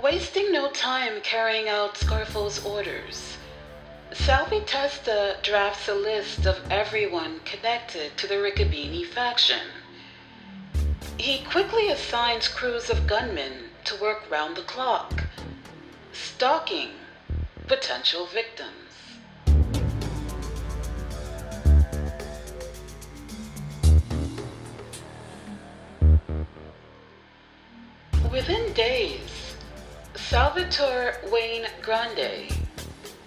Wasting no time carrying out Scarfo's orders, Salvie Testa drafts a list of everyone connected to the Riccobene faction. He quickly assigns crews of gunmen to work round the clock, stalking potential victims. Within days, Salvatore Wayne Grande,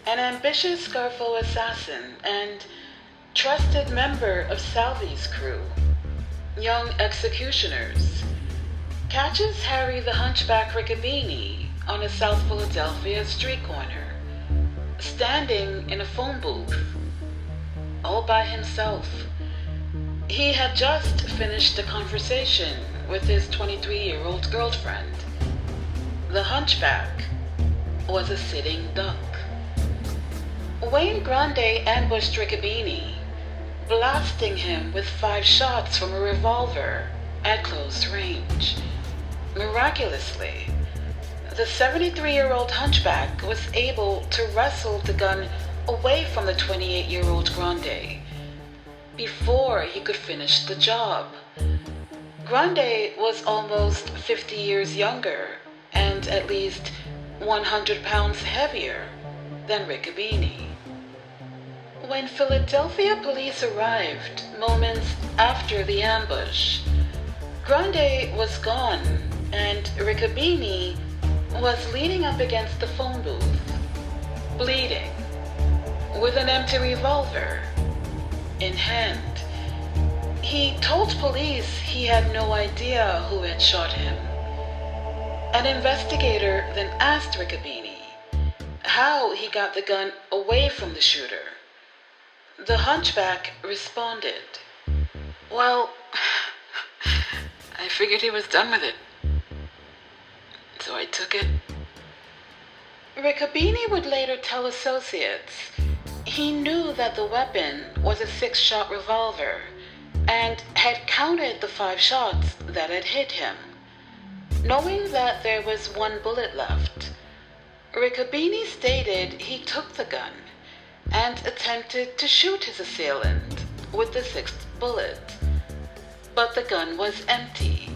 an ambitious Scarfo assassin and trusted member of Salvie's crew, young executioners, catches Harry the Hunchback Riccobene on a South Philadelphia street corner, standing in a phone booth, all by himself. He had just finished a conversation with his 23-year-old girlfriend. The Hunchback was a sitting duck. Wayne Grande ambushed Riccobene, blasting him with 5 shots from a revolver at close range. Miraculously, the 73-year-old Hunchback was able to wrestle the gun away from the 28-year-old Grande before he could finish the job. Grande was almost 50 years younger and at least 100 pounds heavier than Riccobene. When Philadelphia police arrived moments after the ambush, Grande was gone and Riccobene was leaning up against the phone booth, bleeding, with an empty revolver in hand. He told police he had no idea who had shot him. An investigator then asked Riccobene how he got the gun away from the shooter. The Hunchback responded, "Well, I figured he was done with it, so I took it." Riccobene would later tell associates he knew that the weapon was a 6-shot revolver and had counted the 5 shots that had hit him. Knowing that there was 1 bullet left, Riccobene stated he took the gun and attempted to shoot his assailant with the 6th bullet, but the gun was empty.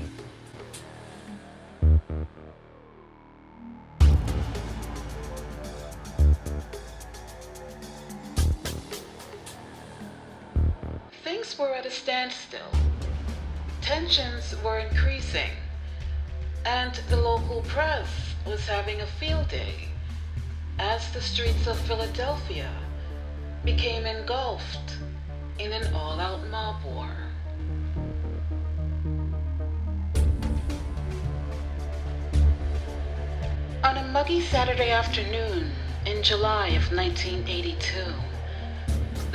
Things were at a standstill. Tensions were increasing, and the local press was having a field day as the streets of Philadelphia became engulfed in an all-out mob war. On a muggy Saturday afternoon in July of 1982,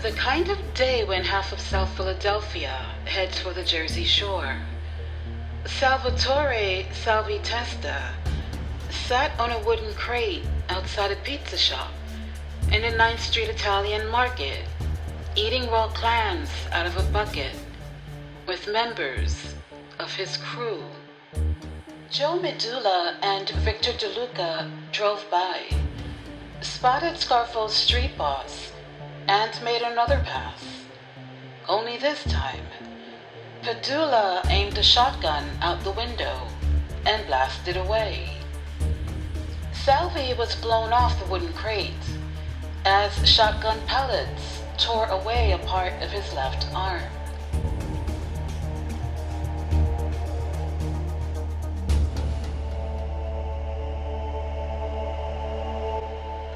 the kind of day when half of South Philadelphia heads for the Jersey Shore, Salvatore Salvie Testa sat on a wooden crate outside a pizza shop in the 9th Street Italian Market, eating raw clams out of a bucket with members of his crew. Joe Medulla and Victor DeLuca drove by, spotted Scarfo's street boss, and made another pass. Only this time, Medulla aimed a shotgun out the window and blasted away. Salvie was blown off the wooden crate as shotgun pellets tore away a part of his left arm.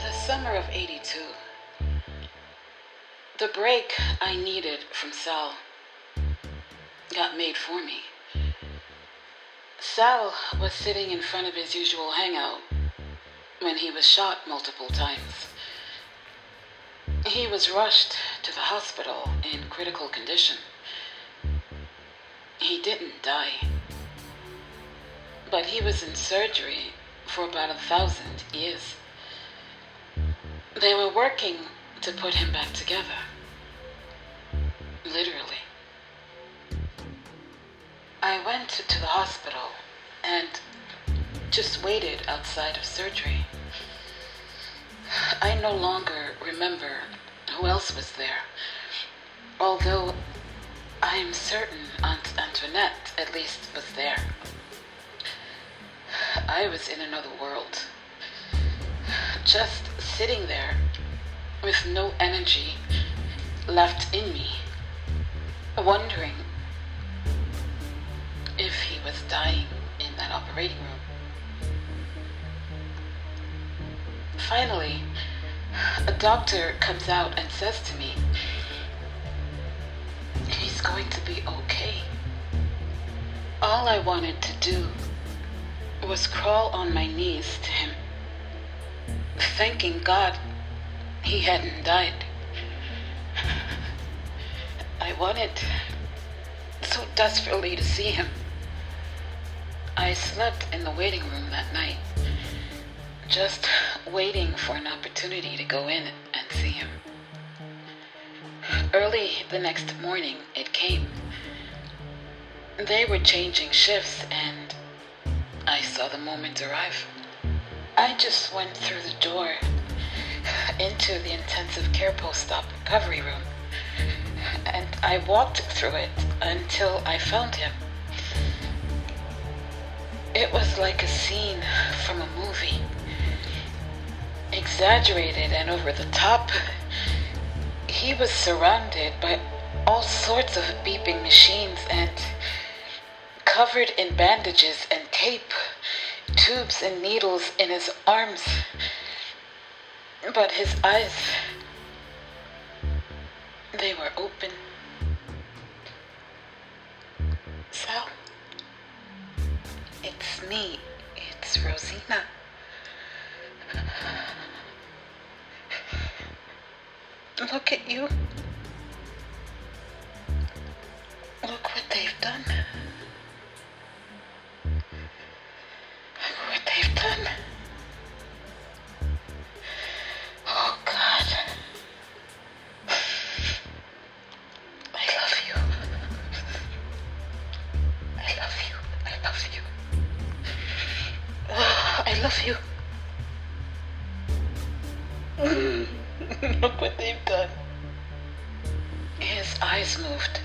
The summer of '82. The break I needed from Sal got made for me. Sal was sitting in front of his usual hangout when he was shot multiple times. He was rushed to the hospital in critical condition. He didn't die, but he was in surgery for about 1,000 years. They were working to put him back together. Literally. I went to the hospital and just waited outside of surgery. I no longer remember who else was there, although I am certain Aunt Antoinette at least was there. I was in another world, just sitting there with no energy left in me, wondering if he was dying in that operating room. Finally, a doctor comes out and says to me, "He's going to be okay." All I wanted to do was crawl on my knees to him, thanking God he hadn't died. I wanted so desperately to see him. I slept in the waiting room that night, just waiting for an opportunity to go in and see him. Early the next morning, it came. They were changing shifts, and I saw the moment arrive. I just went through the door into the intensive care post-op recovery room, and I walked through it until I found him. It was like a scene from a movie, exaggerated and over the top. He was surrounded by all sorts of beeping machines and covered in bandages and tape, tubes and needles in his arms. But his eyes, they were open. "Sal, it's me. It's Rosina. Look at you. Look what they've done. Look what they've done. Oh, God. I love you. I love you. I love you. Oh, I love you. Look what they've done." His eyes moved.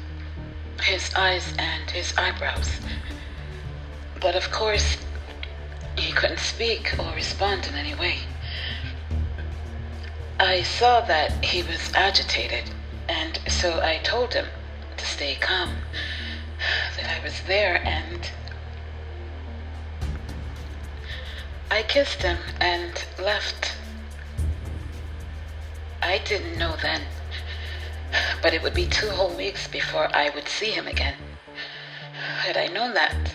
His eyes and his eyebrows. But of course, he couldn't speak or respond in any way. I saw that he was agitated, and so I told him to stay calm, that I was there, and I kissed him and left. I didn't know then, but it would be 2 whole weeks before I would see him again. Had I known that,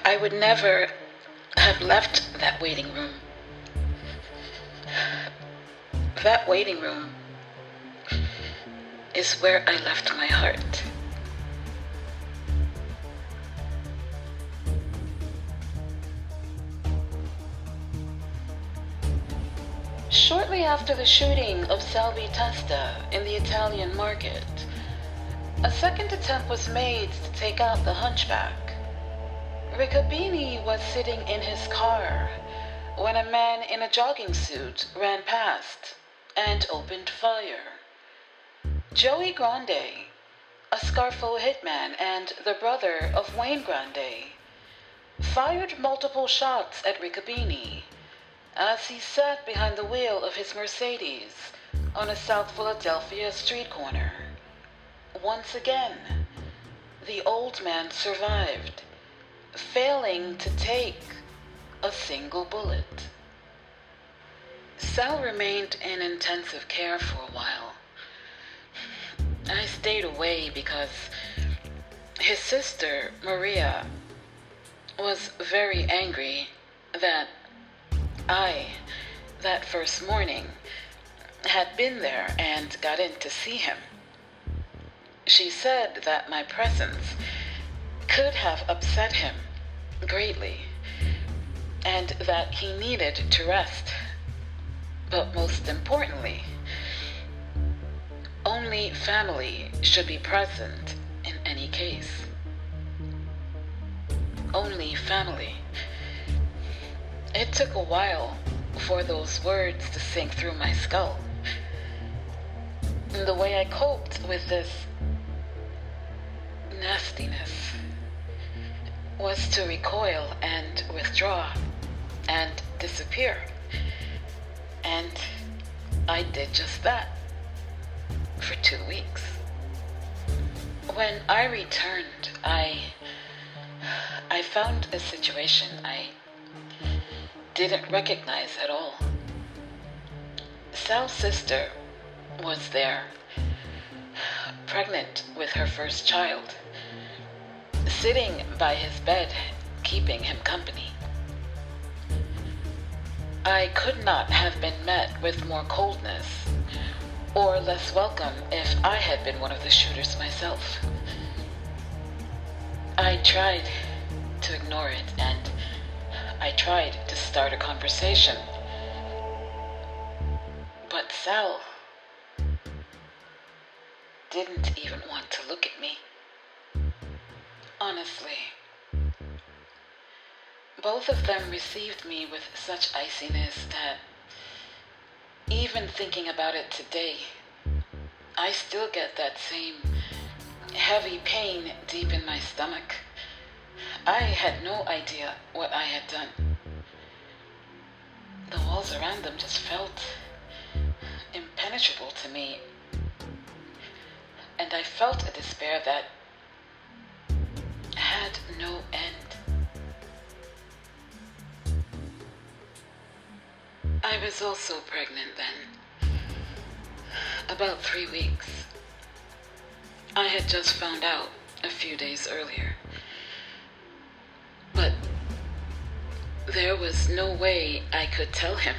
I would never have left that waiting room. That waiting room is where I left my heart. Shortly after the shooting of Salvie Testa in the Italian market, a second attempt was made to take out the hunchback. Riccobene was sitting in his car when a man in a jogging suit ran past and opened fire. Joey Grande, a Scarfo hitman and the brother of Wayne Grande, fired multiple shots at Riccobene as he sat behind the wheel of his Mercedes on a South Philadelphia street corner. Once again, the old man survived, failing to take a single bullet. Sal remained in intensive care for a while. I stayed away because his sister, Maria, was very angry that I, that first morning, had been there and got in to see him. She said that my presence could have upset him greatly, and that he needed to rest. But most importantly, only family should be present in any case. Only family. It took a while for those words to sink through my skull. And the way I coped with this nastiness was to recoil and withdraw and disappear. And I did just that for 2 weeks. When I returned, I found a situation I didn't recognize at all. Sal's sister was there, pregnant with her first child, sitting by his bed, keeping him company. I could not have been met with more coldness or less welcome if I had been one of the shooters myself. I tried to ignore it, and I tried to start a conversation. But Sal didn't even want to look at me. Honestly. Both of them received me with such iciness that even thinking about it today, I still get that same heavy pain deep in my stomach. I had no idea what I had done. The walls around them just felt impenetrable to me, and I felt a despair that had no end. I was also pregnant then, about 3 weeks. I had just found out a few days earlier. But there was no way I could tell him.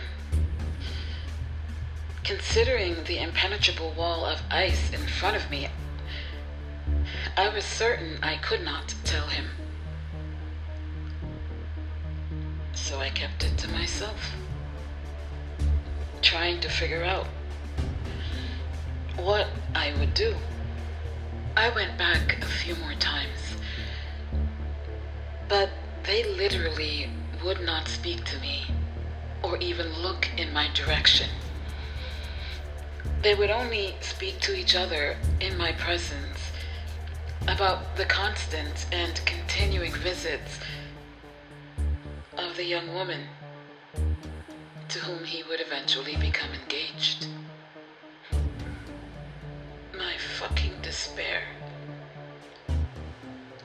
Considering the impenetrable wall of ice in front of me, I was certain I could not tell him. So I kept it to myself, trying to figure out what I would do. I went back a few more times, but they literally would not speak to me or even look in my direction. They would only speak to each other in my presence about the constant and continuing visits of the young woman to whom he would eventually become engaged. My fucking despair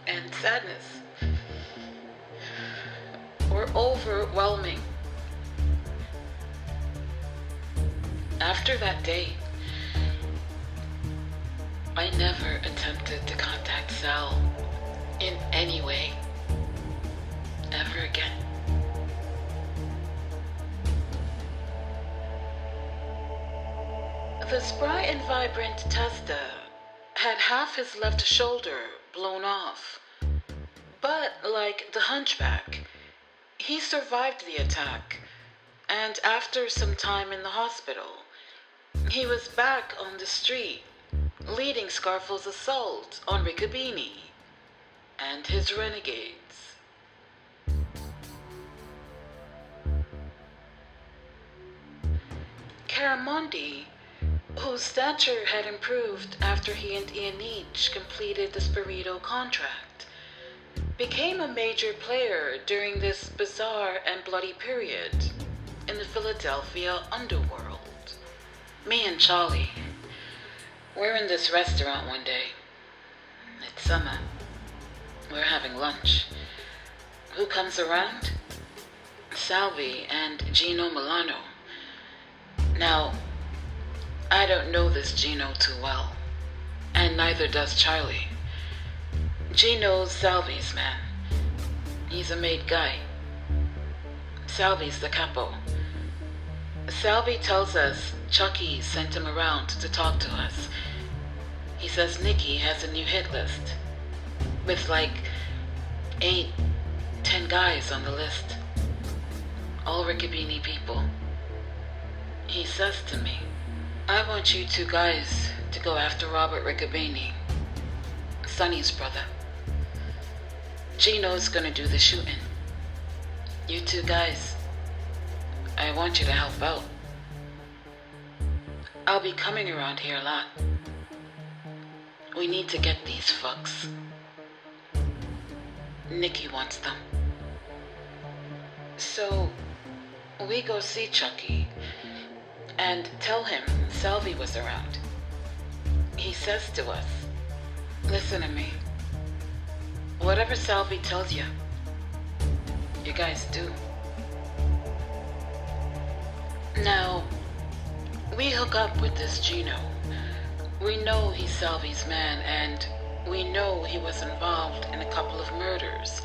and sadness were overwhelming. After that day, I never attempted to contact Sal in any way ever again. The spry and vibrant Testa had half his left shoulder blown off, but like the hunchback, he survived the attack, and after some time in the hospital, he was back on the street, leading Scarfo's assault on Riccobene and his renegades. Caramondi, whose stature had improved after he and Ianich completed the Spirito contract, became a major player during this bizarre and bloody period in the Philadelphia underworld. Me and Charlie, we're in this restaurant one day. It's summer. We're having lunch. Who comes around? Salvie and Gino Milano. Now, I don't know this Gino too well, and neither does Charlie. Gino's Salvie's man. He's a made guy. Salvie's the capo. Salvie tells us Chucky sent him around to talk to us. He says Nikki has a new hit list with like 8, 10 guys on the list. All Riccobene people. He says to me, I want you 2 guys to go after Robert Riccobene, Sonny's brother. Gino's gonna do the shooting. You 2 guys, I want you to help out. I'll be coming around here a lot. We need to get these fucks. Nikki wants them. So, we go see Chucky and tell him Salvie was around. He says to us, listen to me. Whatever Salvie tells you, you guys do. Now, we hook up with this Gino. We know he's Salvie's man, and we know he was involved in a couple of murders,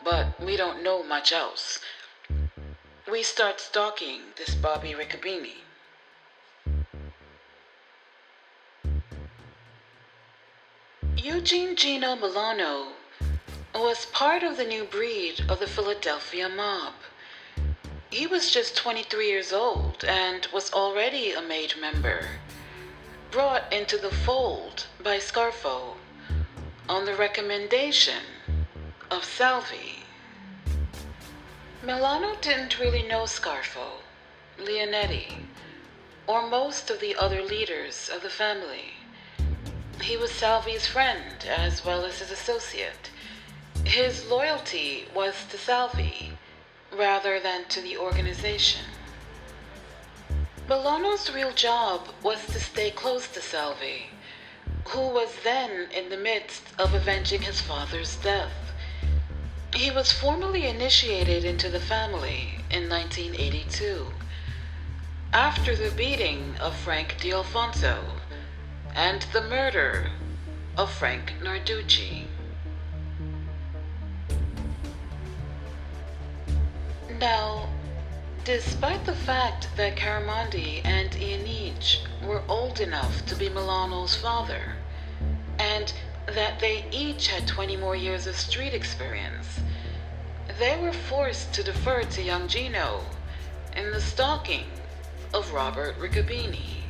but we don't know much else. We start stalking this Bobby Riccobene. Eugene Gino Milano was part of the new breed of the Philadelphia mob. He was just 23 years old and was already a made member, brought into the fold by Scarfo on the recommendation of Salvie. Milano didn't really know Scarfo, Leonetti, or most of the other leaders of the family. He was Salvie's friend as well as his associate. His loyalty was to Salvie rather than to the organization. Milano's real job was to stay close to Salvie, who was then in the midst of avenging his father's death. He was formally initiated into the family in 1982, after the beating of Frank D'Alfonso and the murder of Frank Narducci. Now, despite the fact that Caramondi and Ianich were old enough to be Milano's father, and that they each had 20 more years of street experience, they were forced to defer to young Gino in the stalking of Robert Riccobene.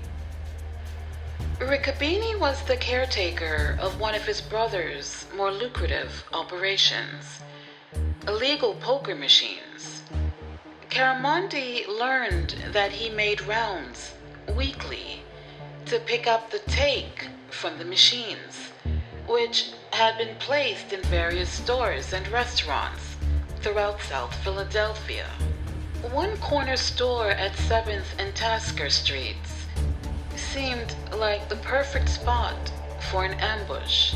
Riccobene was the caretaker of one of his brother's more lucrative operations, illegal poker machines. Caramondi learned that he made rounds weekly to pick up the take from the machines, which had been placed in various stores and restaurants throughout South Philadelphia. One corner store at 7th and Tasker Streets seemed like the perfect spot for an ambush,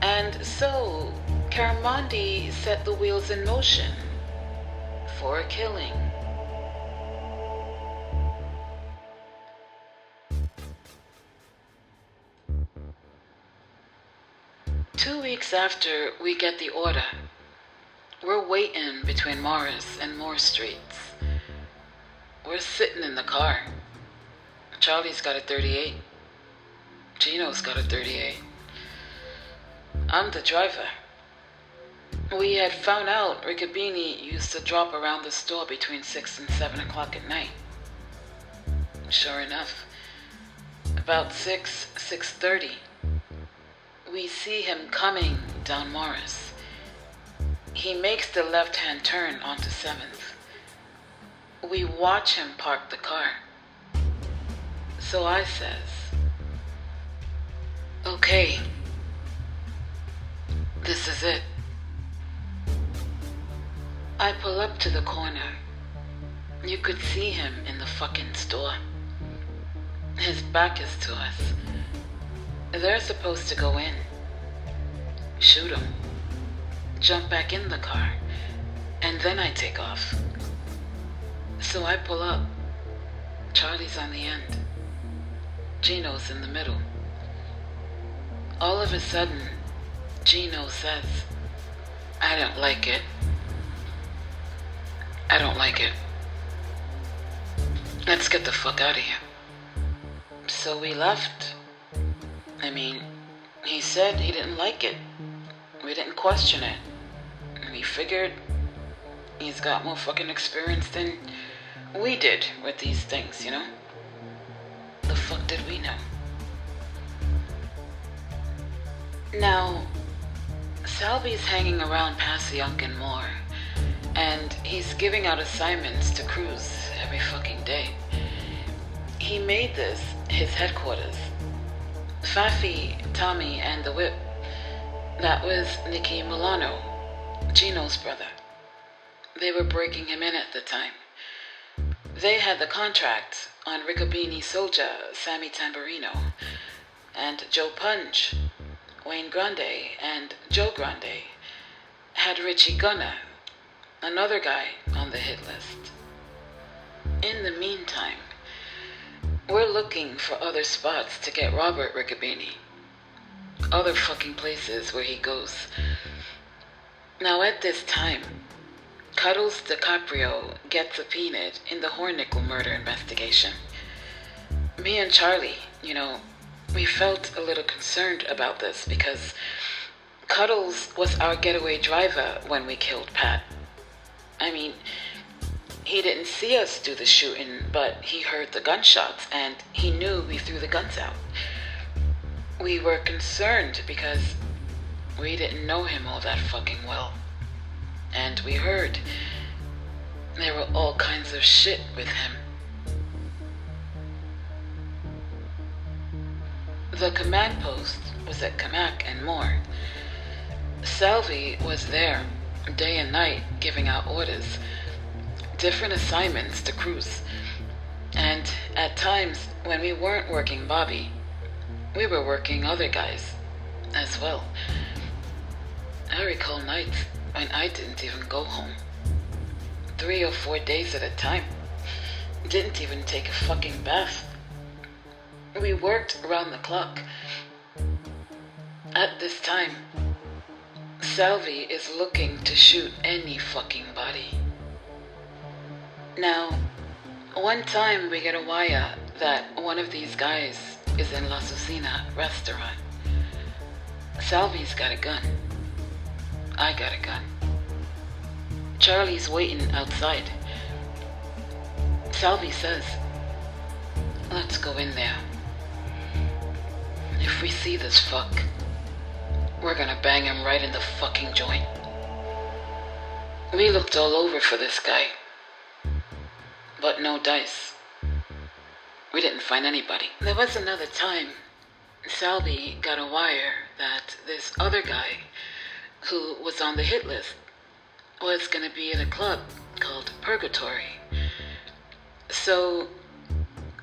and so Caramondi set the wheels in motion for a killing. Two weeks after we get the order, we're waiting between Morris and Moore Streets. We're sitting in the car. Charlie's got a 38. Gino's got a 38. I'm the driver. We had found out Riccobene used to drop around the store between 6 and 7 o'clock at night. Sure enough, about 6:30, we see him coming down Morris. He makes the left-hand turn onto 7th. We watch him park the car. So I says, okay, this is it. I pull up to the corner. You could see him in the fucking store. His back is to us. They're supposed to go in, shoot him, jump back in the car, and then I take off. So I pull up. Charlie's on the end. Gino's in the middle. All of a sudden, Gino says, I don't like it. I don't like it. Let's get the fuck out of here. So we left. I mean, he said he didn't like it. We didn't question it. we figured he's got more fucking experience than we did with these things, you know? The fuck did we know? Now, Salvie's hanging around Passyunk more, and he's giving out assignments to crews every fucking day. He made this his headquarters. Fafi, Tommy, and the Whip, that was Nicky Milano, Gino's brother. They were breaking him in at the time. They had the contract on Riccobene Soldier, Sammy Tamburino, and Joe Punch, Wayne Grande, and Joe Grande had Richie Gunner, another guy on the hit list. In the meantime, we're looking for other spots to get Robert Riccobene. Other fucking places where he goes. Now at this time, Cuddles DiCaprio gets subpoenaed in the Hornickel murder investigation. Me and Charlie, we felt a little concerned about this because Cuddles was our getaway driver when we killed Pat. I mean, he didn't see us do the shooting, but he heard the gunshots and he knew we threw the guns out. We were concerned because we didn't know him all that fucking well. And we heard there were all kinds of shit with him. The command post was at Kamak and more. Salvie was there day and night giving out orders, different assignments to crews. And at times when we weren't working Bobby, we were working other guys as well. I recall nights when I didn't even go home. 3 or 4 days at a time. Didn't even take a fucking bath. We worked around the clock. At this time, Salvie is looking to shoot any fucking body. Now, one time we get a wire that one of these guys is in La Susina restaurant. Salvie's got a gun. I got a gun. Charlie's waiting outside. Salvie says, "Let's go in there. If we see this fuck, we're gonna bang him right in the fucking joint." We looked all over for this guy, but no dice. We didn't find anybody. There was another time Salvie got a wire that this other guy who was on the hit list was gonna be at a club called Purgatory. So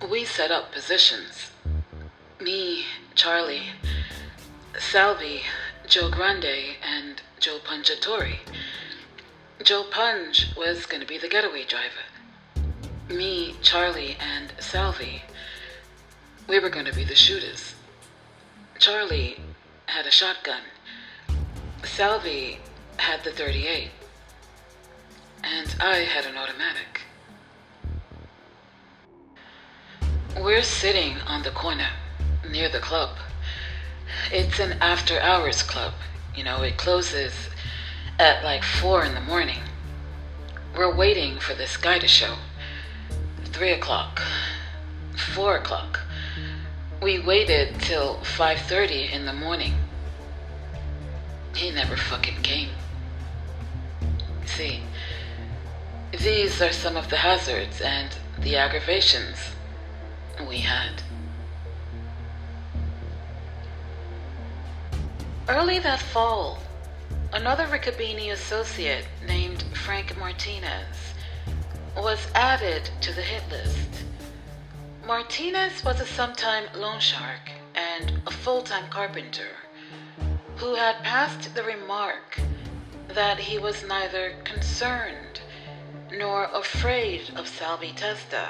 we set up positions. Me, Charlie, Salvie, Joe Grande, and Joe Punchatori. Joe Punch was gonna be the getaway driver. Me, Charlie, and Salvie, we were gonna be the shooters. Charlie had a shotgun. Salvie had the .38. And I had an automatic. We're sitting on the corner near the club. It's an after-hours club. It closes at like 4 in the morning. We're waiting for this guy to show. 3 o'clock, 4 o'clock. We waited till 5:30 in the morning. He never fucking came. See, these are some of the hazards and the aggravations we had. Early that fall, another Riccobene associate named Frank Martinez was added to the hit list. Martinez was a sometime loan shark and a full-time carpenter who had passed the remark that he was neither concerned nor afraid of Salvie Testa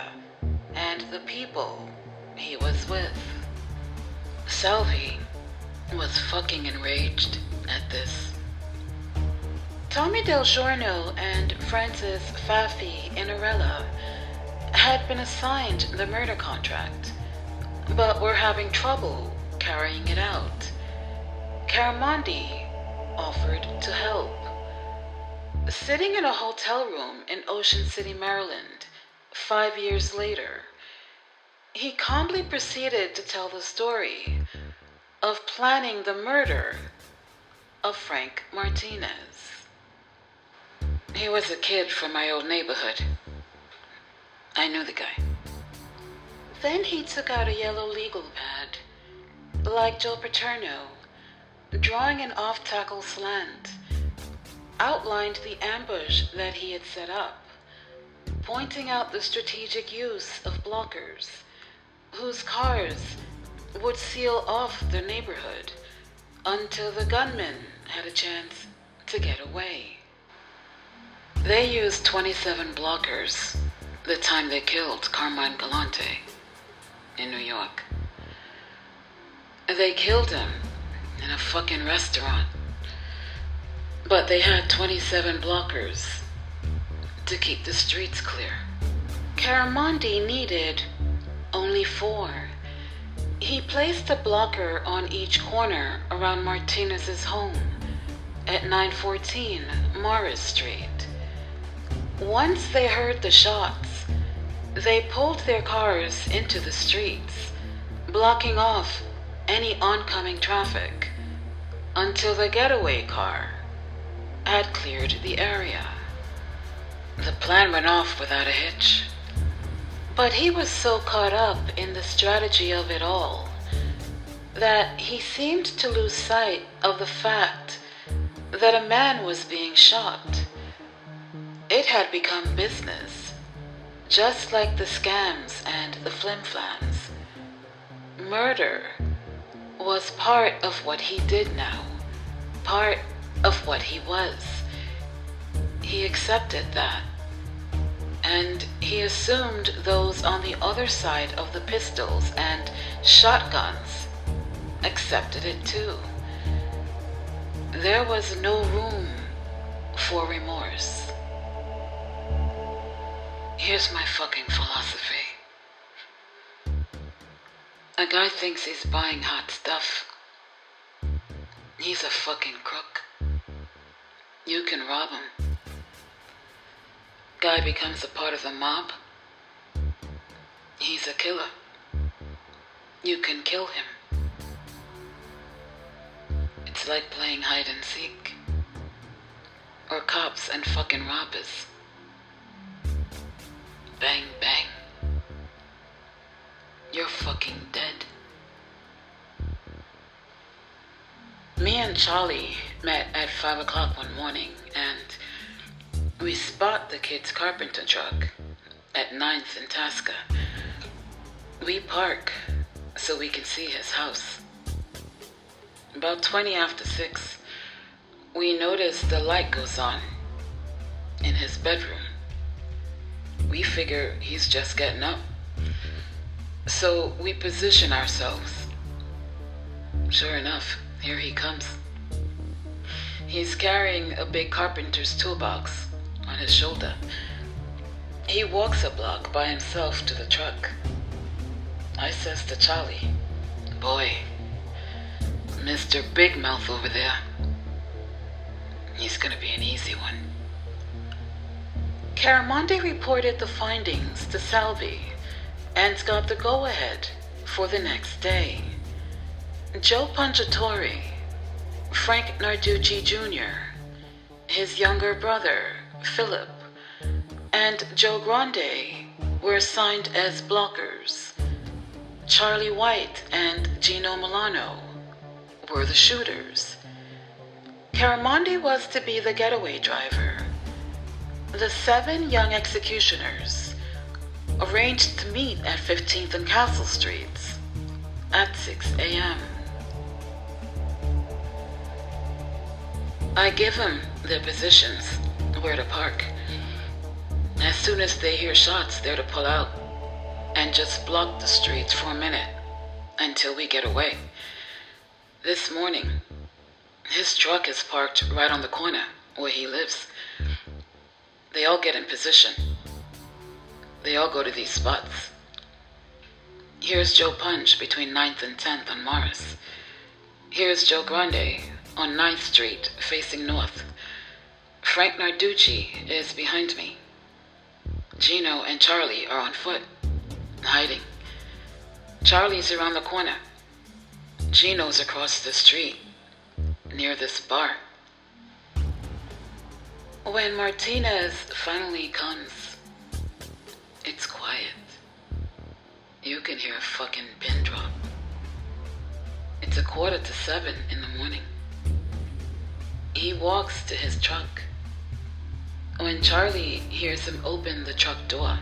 and the people he was with. Salvie was fucking enraged at this. Tommy Del Giorno and Francis Fafi Inarella had been assigned the murder contract, but were having trouble carrying it out. Caramondi offered to help. Sitting in a hotel room in Ocean City, Maryland, 5 years later, he calmly proceeded to tell the story of planning the murder of Frank Martinez. He was a kid from my old neighborhood. I knew the guy. Then he took out a yellow legal pad, like Joe Paterno, drawing an off-tackle slant, outlined the ambush that he had set up, pointing out the strategic use of blockers, whose cars would seal off the neighborhood until the gunmen had a chance to get away. They used 27 blockers the time they killed Carmine Galante in New York. They killed him in a fucking restaurant, but they had 27 blockers to keep the streets clear. Caramondi needed only 4. He placed a blocker on each corner around Martinez's home at 914 Morris Street. Once they heard the shots, they pulled their cars into the streets, blocking off any oncoming traffic until the getaway car had cleared the area. The plan went off without a hitch, but he was so caught up in the strategy of it all that he seemed to lose sight of the fact that a man was being shot. It had become business, just like the scams and the flim-flams. Murder was part of what he did now, part of what he was. He accepted that, and he assumed those on the other side of the pistols and shotguns accepted it too. There was no room for remorse. Here's my fucking philosophy. A guy thinks he's buying hot stuff. He's a fucking crook. You can rob him. Guy becomes a part of the mob. He's a killer. You can kill him. It's like playing hide and seek, or cops and fucking robbers. Bang, bang. You're fucking dead. Me and Charlie met at 5 o'clock one morning, and we spot the kid's carpenter truck at 9th and Testa. We park so we can see his house. About 20 after 6, we notice the light goes on in his bedroom. We figure he's just getting up, so we position ourselves. Sure enough, here he comes. He's carrying a big carpenter's toolbox on his shoulder. He walks a block by himself to the truck. I says to Charlie, "Boy, Mr. Big Mouth over there, he's gonna be an easy one." Caramondi reported the findings to Salvie and got the go-ahead for the next day. Joe Pungatori, Frank Narducci Jr., his younger brother, Philip, and Joe Grande were assigned as blockers. Charlie White and Gino Milano were the shooters. Caramondi was to be the getaway driver. The 7 young executioners arranged to meet at 15th and Castle Streets at 6 a.m. I give them their positions, where to park. As soon as they hear shots, they're to pull out and just block the streets for a minute until we get away. This morning, his truck is parked right on the corner where he lives. They all get in position. They all go to these spots. Here's Joe Punch between 9th and 10th on Morris. Here's Joe Grande on 9th Street facing north. Frank Narducci is behind me. Gino and Charlie are on foot, hiding. Charlie's around the corner. Gino's across the street, near this bar. When Martinez finally comes, it's quiet. You can hear a fucking pin drop. It's 6:45 in the morning. He walks to his truck. When Charlie hears him open the truck door,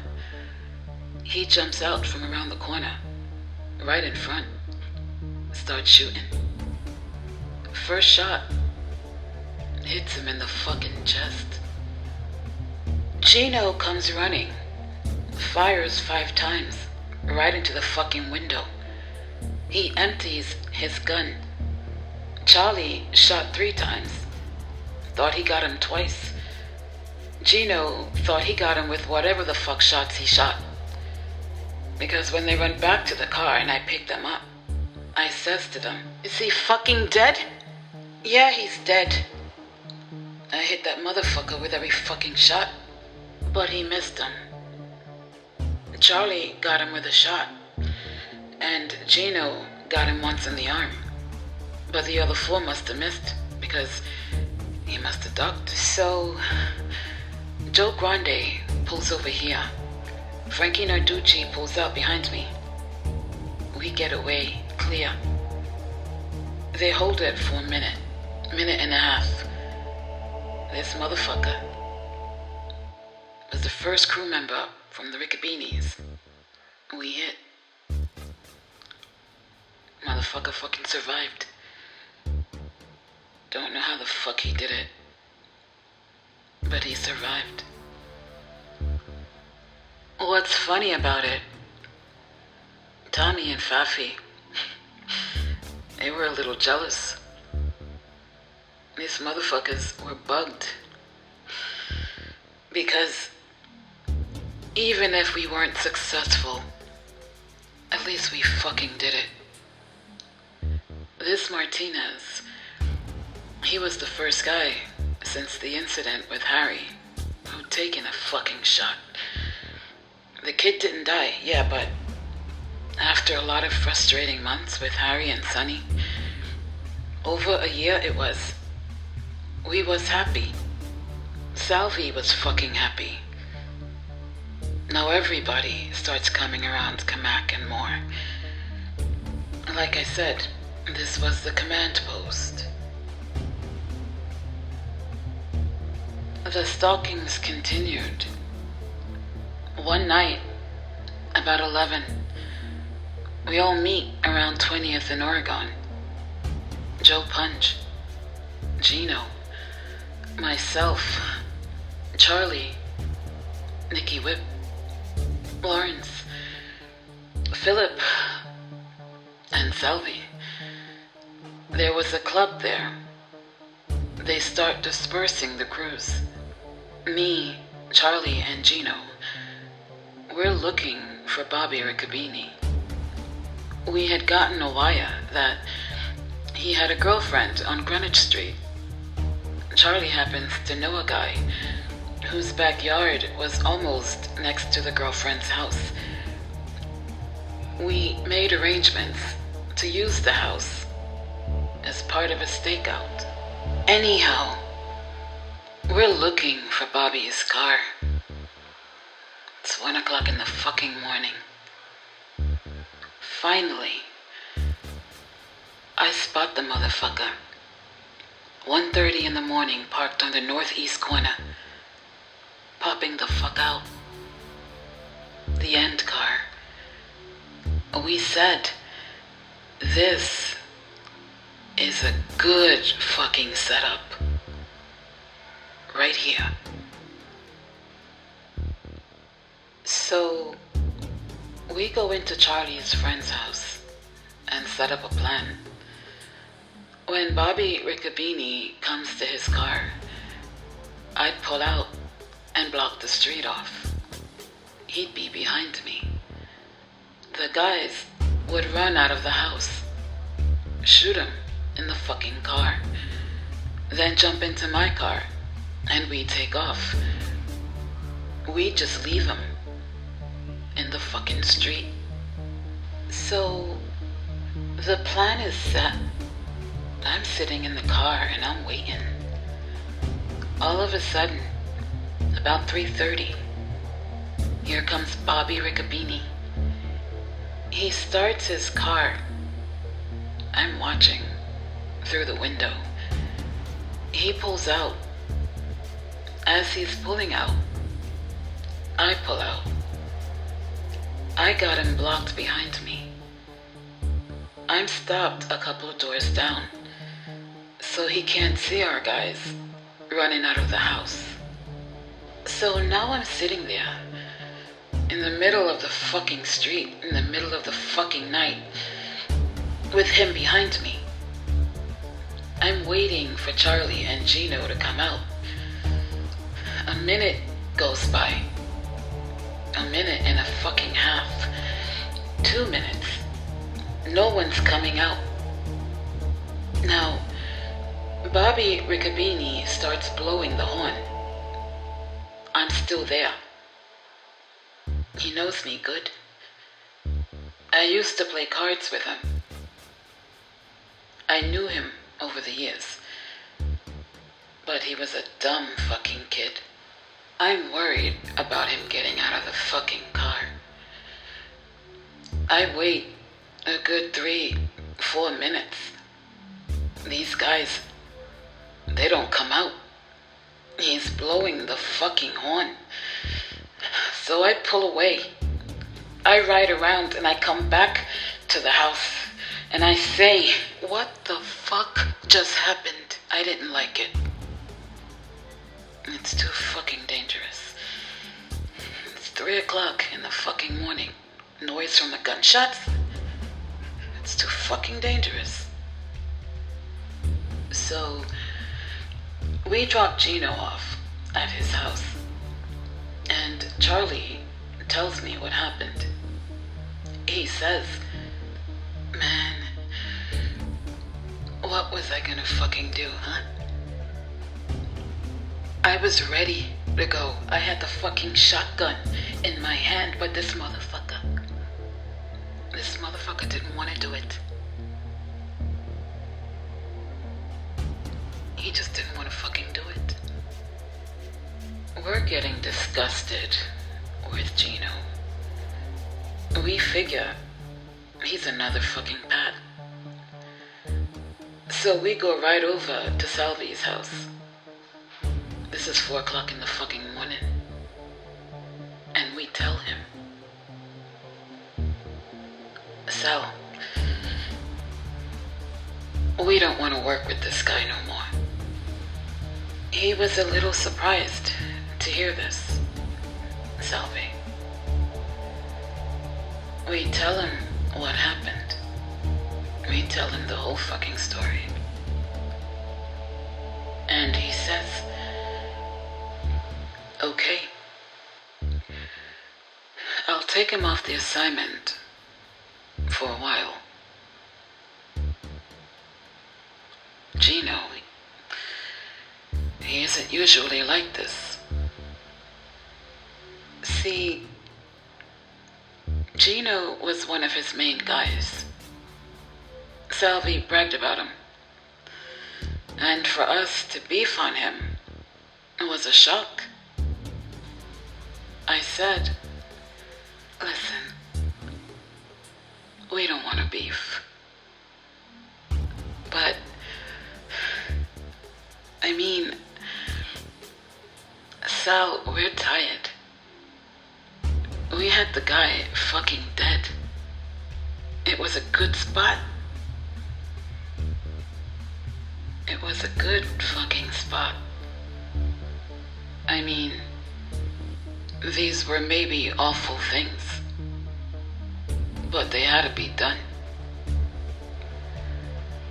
he jumps out from around the corner, right in front, starts shooting. First shot hits him in the fucking chest. Gino comes running, fires 5 times, right into the fucking window. He empties his gun. Charlie shot 3 times, thought he got him twice. Gino thought he got him with whatever the fuck shots he shot. Because when they run back to the car and I pick them up, I says to them, "Is he fucking dead?" "Yeah, he's dead. I hit that motherfucker with every fucking shot, but he missed him." Charlie got him with a shot, and Gino got him once in the arm, but the other 4 must have missed because he must have ducked. So Joe Grande pulls over here. Frankie Narducci pulls out behind me. We get away, clear. They hold it for a minute and a half. This motherfucker was the first crew member from the Riccobenes we hit. Motherfucker fucking survived. Don't know how the fuck he did it, but he survived. What's funny about it, Tommy and Fafi, they were a little jealous. These motherfuckers were bugged. Because even if we weren't successful, at least we fucking did it. This Martinez, he was the first guy since the incident with Harry who'd taken a fucking shot. The kid didn't die, yeah, but after a lot of frustrating months with Harry and Sonny, over a year it was, we was happy. Salvie was fucking happy. Now everybody starts coming around Kamak and more. Like I said, this was the command post. The stalkings continued. One night, about 11, we all meet around 20th in Oregon. Joe Punch, Gino, myself, Charlie, Nicky Whip, Lawrence, Philip, and Salvie. There was a club there. They start dispersing the crews. Me, Charlie, and Gino. We're looking for Bobby Riccobene. We had gotten a wire that he had a girlfriend on Greenwich Street. Charlie happens to know a guy whose backyard was almost next to the girlfriend's house. We made arrangements to use the house as part of a stakeout. Anyhow, we're looking for Bobby's car. It's 1 o'clock in the fucking morning. Finally, I spot the motherfucker. 1:30 in the morning, parked on the northeast corner, popping the fuck out. The end car. We said, this is a good fucking setup. Right here. So, we go into Charlie's friend's house and set up a plan. When Bobby Riccobene comes to his car, I'd pull out and block the street off. He'd be behind me. The guys would run out of the house, shoot him in the fucking car, then jump into my car and we take off. We just leave him in the fucking street. So the plan is set. I'm sitting in the car and I'm waiting. All of a sudden, about 3:30, here comes Bobby Riccobene. He starts his car. I'm watching through the window. He pulls out. As he's pulling out, I pull out. I got him blocked behind me. I'm stopped a couple of doors down, so he can't see our guys running out of the house. So now I'm sitting there in the middle of the fucking street, in the middle of the fucking night, with him behind me. I'm waiting for Charlie and Gino to come out. A minute goes by. A minute and a fucking half. 2 minutes. No one's coming out. Now, Bobby Riccobene starts blowing the horn. I'm still there. He knows me good. I used to play cards with him. I knew him over the years. But he was a dumb fucking kid. I'm worried about him getting out of the fucking car. I wait a good 3-4 minutes. These guys, they don't come out. He's blowing the fucking horn. So I pull away. I ride around and I come back to the house and I say, what the fuck just happened? I didn't like it. It's too fucking dangerous. It's 3 o'clock in the fucking morning. Noise from the gunshots? It's too fucking dangerous. So, we drop Gino off at his house. And Charlie tells me what happened. He says, man, what was I gonna fucking do, huh? I was ready to go. I had the fucking shotgun in my hand, but this motherfucker didn't want to do it. He just didn't want to fucking do it. We're getting disgusted with Gino. We figure he's another fucking Pat. So we go right over to Salvie's house. This is 4 o'clock in the fucking morning. And we tell him, Sal, we don't want to work with this guy no more. He was a little surprised to hear this, Salvie. We tell him what happened. We tell him the whole fucking story. And he says, okay, I'll take him off the assignment for a while. Gino, he isn't usually like this. See, Gino was one of his main guys. Salvie bragged about him. And for us to beef on him, it was a shock. I said, listen, we don't want to beef. But, I mean, Sal, we're tired. We had the guy fucking dead. It was a good spot. It was a good fucking spot. I mean, these were maybe awful things, but they had to be done.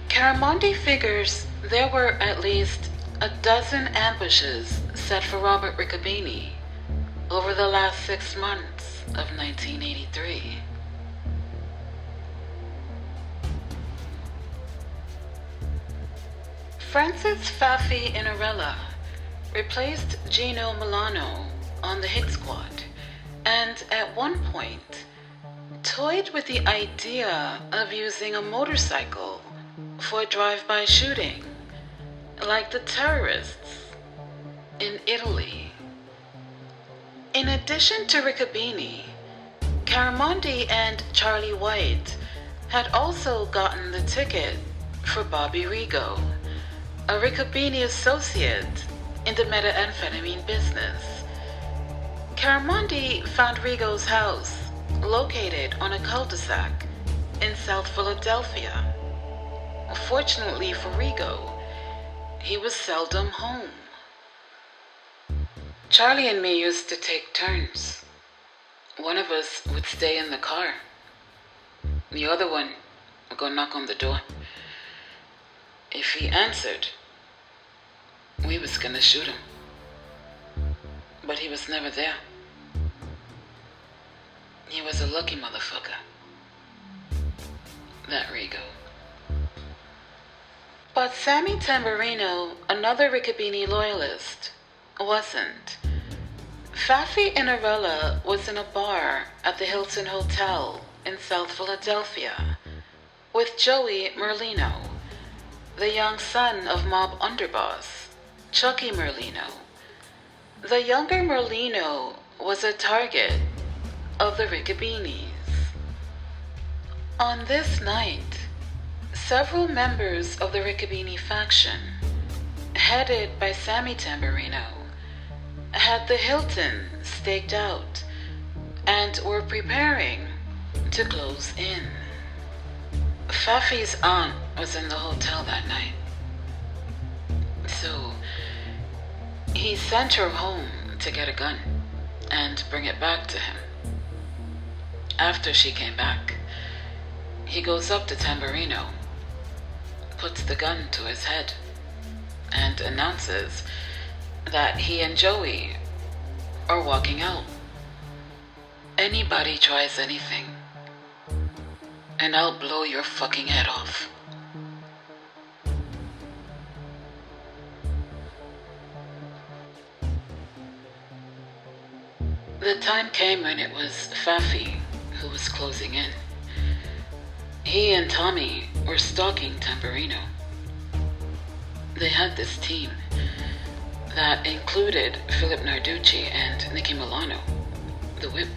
Caramondi figures there were at least a dozen ambushes set for Robert Riccobene over the last 6 months of 1983. Francis Fafi Inarella replaced Gino Milano on the hit squad, and at one point toyed with the idea of using a motorcycle for a drive-by shooting, like the terrorists in Italy. In addition to Riccobene, Caramondi and Charlie White had also gotten the ticket for Bobby Rigo, a Riccobene associate in the methamphetamine business. Caramondi found Rigo's house located on a cul-de-sac in South Philadelphia. Fortunately for Rigo, he was seldom home. Charlie and me used to take turns. One of us would stay in the car. The other one would go knock on the door. If he answered, we was gonna shoot him. But he was never there. He was a lucky motherfucker. That Rigo. But Sammy Tamburino, another Riccobene loyalist, wasn't. Fafi Inarella was in a bar at the Hilton Hotel in South Philadelphia with Joey Merlino, the young son of mob underboss Chucky Merlino. The younger Merlino was a target of the Riccobenes. On this night, several members of the Riccobene faction, headed by Sammy Tamburino, had the Hilton staked out and were preparing to close in. Fafi's aunt was in the hotel that night, so he sent her home to get a gun and bring it back to him. After she came back, he goes up to Tamburino, puts the gun to his head, and announces that he and Joey are walking out. Anybody tries anything, and I'll blow your fucking head off. The time came when it was Fafi who was closing in. He and Tommy were stalking Tamburino. They had this team that included Philip Narducci and Nicky Milano, the whip.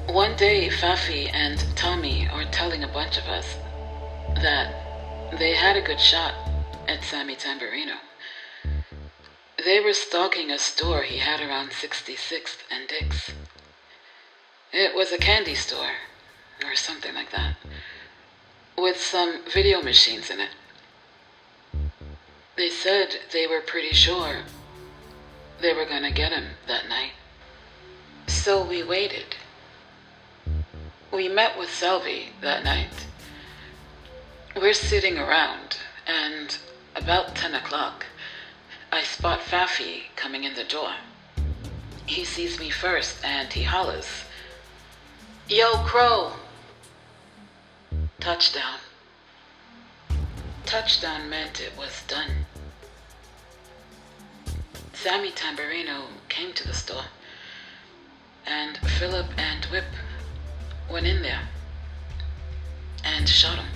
One day, Fafi and Tommy are telling a bunch of us that they had a good shot at Sammy Tamburino. They were stalking a store he had around 66th and Dix. It was a candy store, or something like that, with some video machines in it. They said they were pretty sure they were gonna get him that night. So we waited. We met with Salvie that night. We're sitting around, and about 10 o'clock, I spot Fafi coming in the door. He sees me first, and he hollers, "Yo, Crow!" Touchdown. Touchdown meant it was done. Sammy Tamburino came to the store, and Philip and Whip went in there and shot him.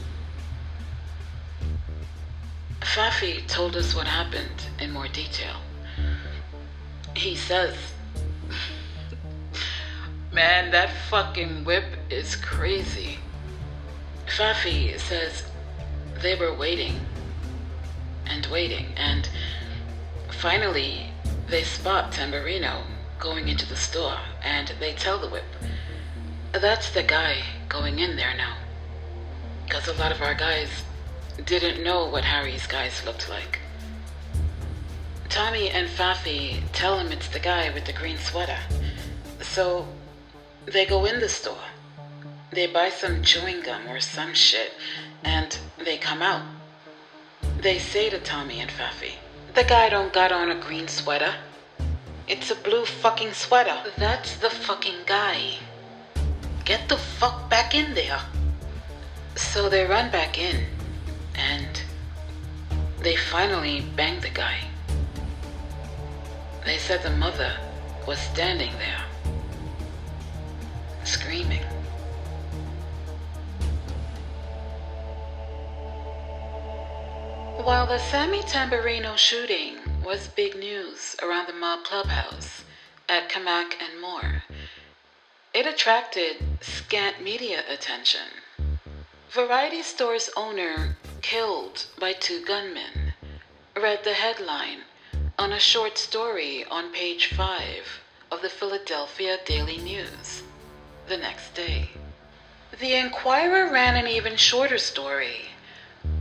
Fafi told us what happened in more detail. He says, "Man, that fucking Whip is crazy." Fafi says they were waiting, and finally they spot Tamburino going into the store, and they tell the Whip, "That's the guy going in there now." Because a lot of our guys didn't know what Harry's guys looked like. Tommy and Fafi tell him it's the guy with the green sweater. So they go in the store. They buy some chewing gum or some shit, and they come out. They say to Tommy and Fafi, "The guy don't got on a green sweater. It's a blue fucking sweater. That's the fucking guy. Get the fuck back in there." So they run back in, and they finally bang the guy. They said the mother was standing there, screaming. While the Sammy Tamburino shooting was big news around the mob clubhouse at Kamak and more, it attracted scant media attention. Variety Store's owner, killed by 2 gunmen, read the headline on a short story on page 5 of the Philadelphia Daily News the next day. The Enquirer ran an even shorter story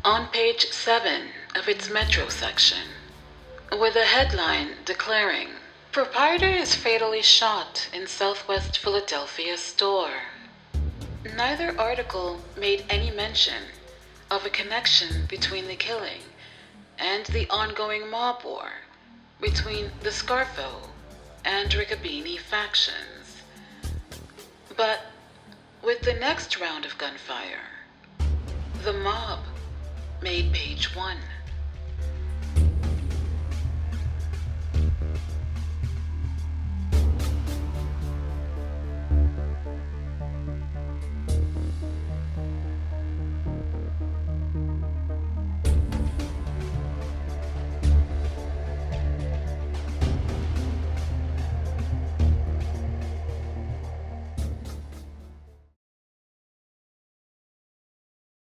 on page 7 of its Metro section, with a headline declaring, "Proprietor is fatally shot in Southwest Philadelphia store." Neither article made any mention of a connection between the killing and the ongoing mob war between the Scarfo and Riccobene factions. But with the next round of gunfire, the mob made page 1.